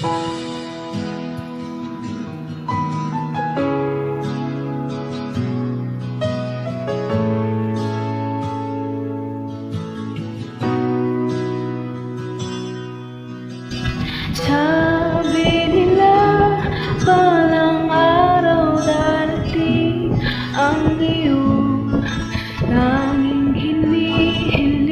Sabi nila balang araw darating ang iyong tanging hinihiling.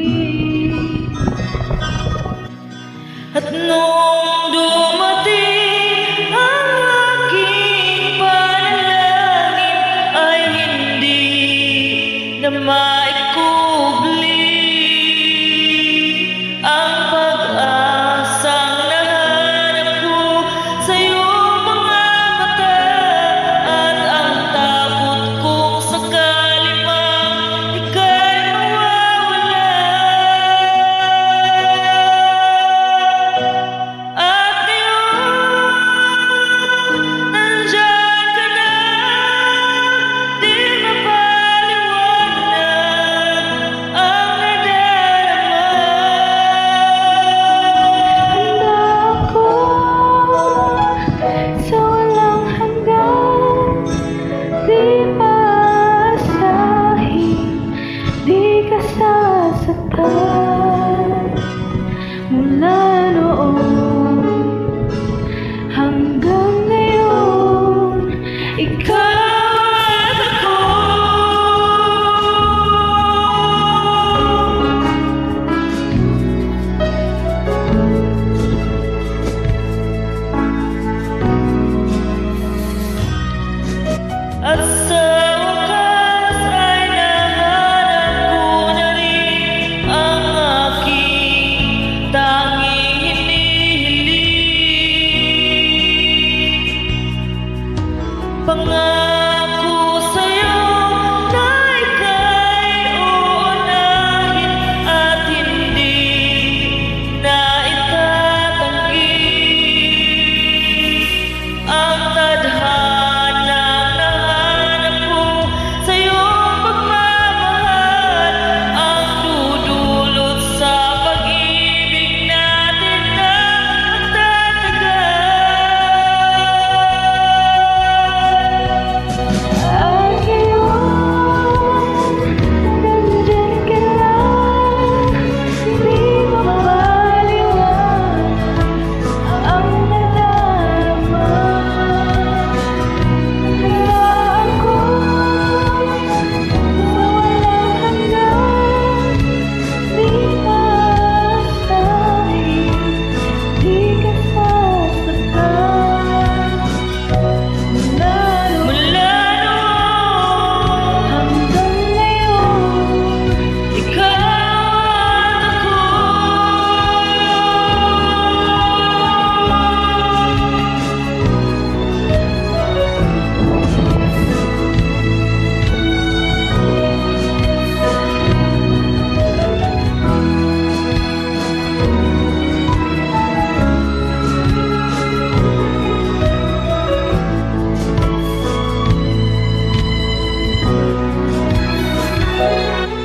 At nung dumating ang aking panalangin ay hindi na maikubli ang pag-asang nahanap ko sa iyong mga mata, at ang takot kong sakali mang ika'y mawawala. At ngayon, nandyan ka na, di mapaliwanag ang nadarama. Handa ako sa walang hanggan, di paasahin, di ka sasaktan. Mula noon hanggang ngayon, ikaw at ako. At sa wakas ay nahanap ko na rin ang aking tanging hinihiling. Pangako sa'yo na ika'y uunahin at hindi na itatanggi ang tadhanang nahanap ko sa iyong pagmamahal, ang dudulot sa pag-ibig natin na magtatagal. At ngayon, nandyan ka na, di mapaliwanag ang nadarama. Handa ako sa walang hanggan, di paasahin, di ka sasaktan. Mula noon hanggang ngayon, ikaw at ako.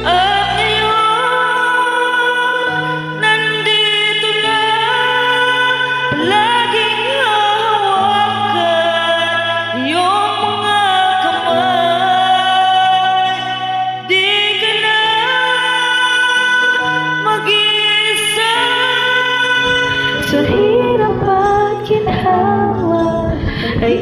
At ngayon, nandito na, laging hahawakan iyong mga kamay. Di ka na mag-iisa sa hirap at ginhawa, ay